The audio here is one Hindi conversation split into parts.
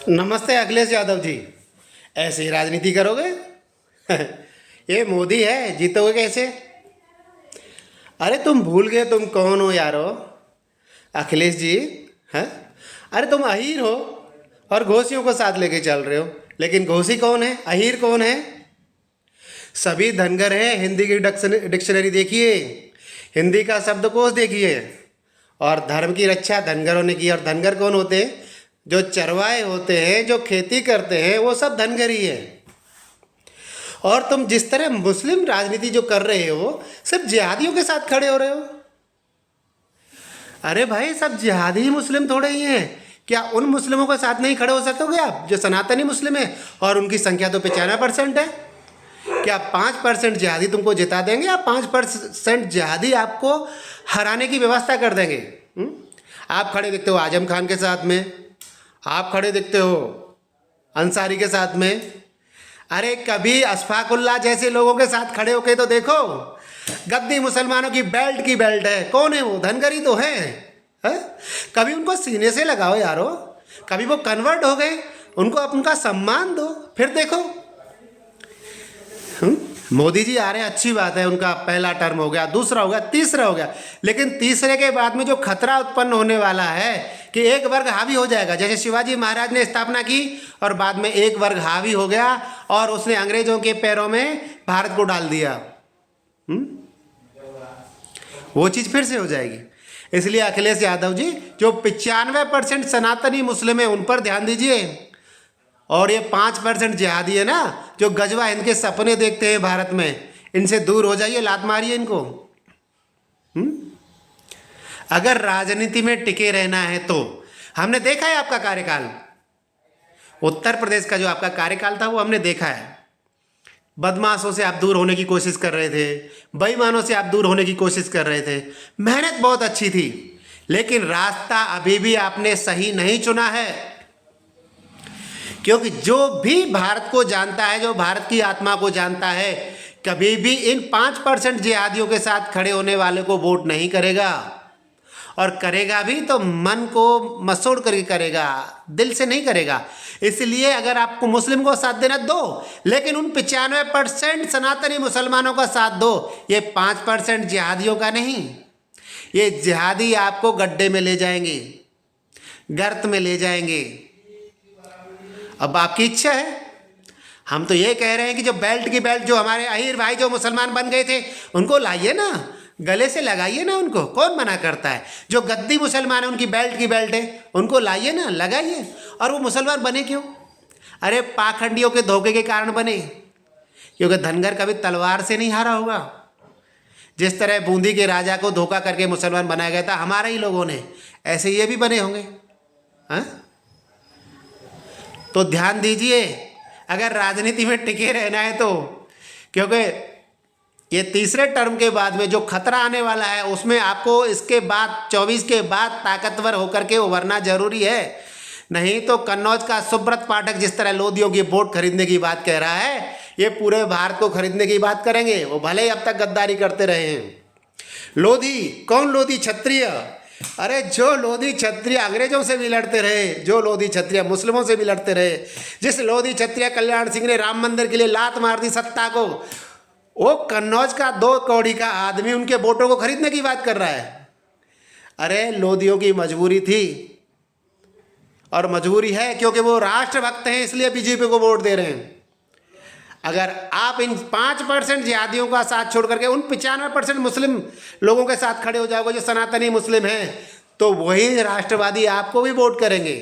नमस्ते अखिलेश यादव जी। ऐसे ही राजनीति करोगे? ये मोदी है, जीतोगे कैसे? अरे तुम भूल गए तुम कौन हो यारो, अखिलेश जी। हैं? अरे तुम अहीर हो और घोषियों को साथ लेके चल रहे हो। लेकिन घोषी कौन है, अहीर कौन है? सभी धनगर हैं। हिंदी की डिक्शनरी देखिए, हिंदी का शब्दकोश देखिए। और धर्म की रक्षा धनगरों ने की। और धनगर कौन होते हैं? जो चरवाहे होते हैं, जो खेती करते हैं, वो सब धनगर ही है। और तुम जिस तरह मुस्लिम राजनीति जो कर रहे हो, सब जिहादियों के साथ खड़े हो रहे हो। अरे भाई, सब जिहादी मुस्लिम थोड़े ही हैं। क्या उन मुस्लिमों के साथ नहीं खड़े हो सकोगे आप, जो सनातनी मुस्लिम है और उनकी संख्या तो 95% है? क्या 5% जिहादी तुमको जिता देंगे, या 5% जिहादी आपको हराने की व्यवस्था कर देंगे? आप खड़े दिखते हो आजम खान के साथ में, आप खड़े दिखते हो अंसारी के साथ में। अरे कभी अशफाकुल्ला जैसे लोगों के साथ खड़े होके तो देखो। गद्दी मुसलमानों की बेल्ट है। कौन है वो? धनगरी तो है, है? कभी उनको सीने से लगाओ यारो। कभी वो कन्वर्ट हो गए, उनको उनका सम्मान दो, फिर देखो। मोदी जी आ रहे हैं, अच्छी बात है। उनका पहला टर्म हो गया, दूसरा हो गया, तीसरा हो गया। लेकिन तीसरे के बाद में जो खतरा उत्पन्न होने वाला है कि एक वर्ग हावी हो जाएगा, जैसे शिवाजी महाराज ने स्थापना की और बाद में एक वर्ग हावी हो गया और उसने अंग्रेजों के पैरों में भारत को डाल दिया। वो चीज़ फिर से हो जाएगी। इसलिए अखिलेश यादव जी, जो 95% सनातनी मुस्लिम है, उन पर ध्यान दीजिए। और ये 5% जिहादी है ना, जो गजवा हिंद के सपने देखते हैं भारत में, इनसे दूर हो जाइए, लात मारिए इनको। अगर राजनीति में टिके रहना है तो हमने देखा है आपका कार्यकाल, उत्तर प्रदेश का जो आपका कार्यकाल था वो हमने देखा है। बदमाशों से आप दूर होने की कोशिश कर रहे थे, बेईमानों से आप दूर होने की कोशिश कर रहे थे। मेहनत बहुत अच्छी थी, लेकिन रास्ता अभी भी आपने सही नहीं चुना है। क्योंकि जो भी भारत को जानता है, जो भारत की आत्मा को जानता है, कभी भी इन 5% जिहादियों के साथ खड़े होने वाले को वोट नहीं करेगा। और करेगा भी तो मन को मसोड़ करके करेगा, दिल से नहीं करेगा। इसलिए अगर आपको मुस्लिम को साथ देना दो, लेकिन उन 95% सनातनी मुसलमानों का साथ दो। ये 5% जिहादियों का नहीं। ये जिहादी आपको गड्ढे में ले जाएंगे, गर्त में ले जाएंगे। अब आपकी इच्छा है। हम तो ये कह रहे हैं कि जो बेल्ट की बेल्ट, जो हमारे अहीर भाई जो मुसलमान बन गए थे, उनको लाइए ना, गले से लगाइए ना उनको। कौन मना करता है? जो गद्दी मुसलमान है, उनकी बेल्ट की बेल्ट है, उनको लाइए ना, लगाइए। और वो मुसलमान बने क्यों? अरे पाखंडियों के धोखे के कारण बने। क्योंकि धनगर कभी तलवार से नहीं हारा होगा। जिस तरह बूंदी के राजा को धोखा करके मुसलमान बनाया गया था हमारे ही लोगों ने, ऐसे ये भी बने होंगे। हाँ, तो ध्यान दीजिए अगर राजनीति में टिके रहना है तो। क्योंकि ये तीसरे टर्म के बाद में जो खतरा आने वाला है, उसमें आपको इसके बाद 24 के बाद ताकतवर होकर के उभरना जरूरी है। नहीं तो कन्नौज का सुब्रत पाठक जिस तरह लोधियों की वोट खरीदने की बात कह रहा है, ये पूरे भारत को खरीदने की बात करेंगे। वो भले ही अब तक गद्दारी करते रहे हैं। लोधी कौन? लोधी क्षत्रिय। अरे जो लोधी क्षत्रिय अंग्रेजों से भी लड़ते रहे, जो लोधी क्षत्रिय मुस्लिमों से भी लड़ते रहे, जिस लोधी क्षत्रिय कल्याण सिंह ने राम मंदिर के लिए लात मार दी सत्ता को, वो कन्नौज का 2 कौड़ी का आदमी उनके वोटों को खरीदने की बात कर रहा है। अरे लोधियों की मजबूरी थी और मजबूरी है, क्योंकि वो राष्ट्रभक्त हैं, इसलिए बीजेपी को वोट दे रहे हैं। अगर आप इन 5% जिहादियों का साथ छोड़ करके उन 95% मुस्लिम लोगों के साथ खड़े हो जाओगे, जो सनातनी मुस्लिम हैं, तो वही राष्ट्रवादी आपको भी वोट करेंगे।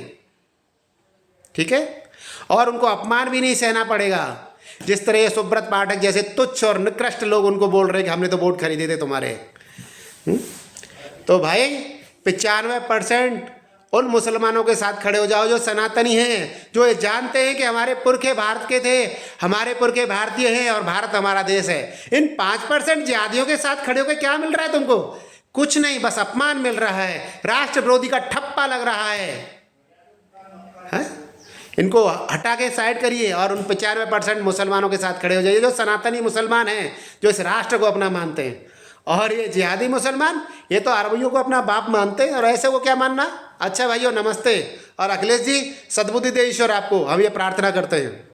ठीक है? और उनको अपमान भी नहीं सहना पड़ेगा। जिस तरह ये सुब्रत पाठक जैसे तुच्छ और निकृष्ट लोग उनको बोल रहे हैं कि हमने तो वोट खरीदे थे तुम्हारे। तो भाई 95% उन मुसलमानों के साथ खड़े हो जाओ जो सनातनी हैं, जो ये जानते हैं कि हमारे पुरखे भारत के थे, हमारे पुरखे भारतीय हैं और भारत हमारा देश है। इन 5% जिहादियों के साथ खड़े होकर क्या मिल रहा है तुमको? कुछ नहीं, बस अपमान मिल रहा है, राष्ट्र विरोधी का ठप्पा लग रहा है। इनको हटा के साइड करिए और उन 95% मुसलमानों के साथ खड़े हो जाइए, जो सनातनी मुसलमान हैं, जो इस राष्ट्र को अपना मानते हैं। और ये जिहादी मुसलमान, ये तो अरबियों को अपना बाप मानते हैं, और ऐसे को क्या मानना। अच्छा भाइयों, नमस्ते। और अखिलेश जी, सद्बुद्धि दे ईश्वर आपको, हम ये प्रार्थना करते हैं।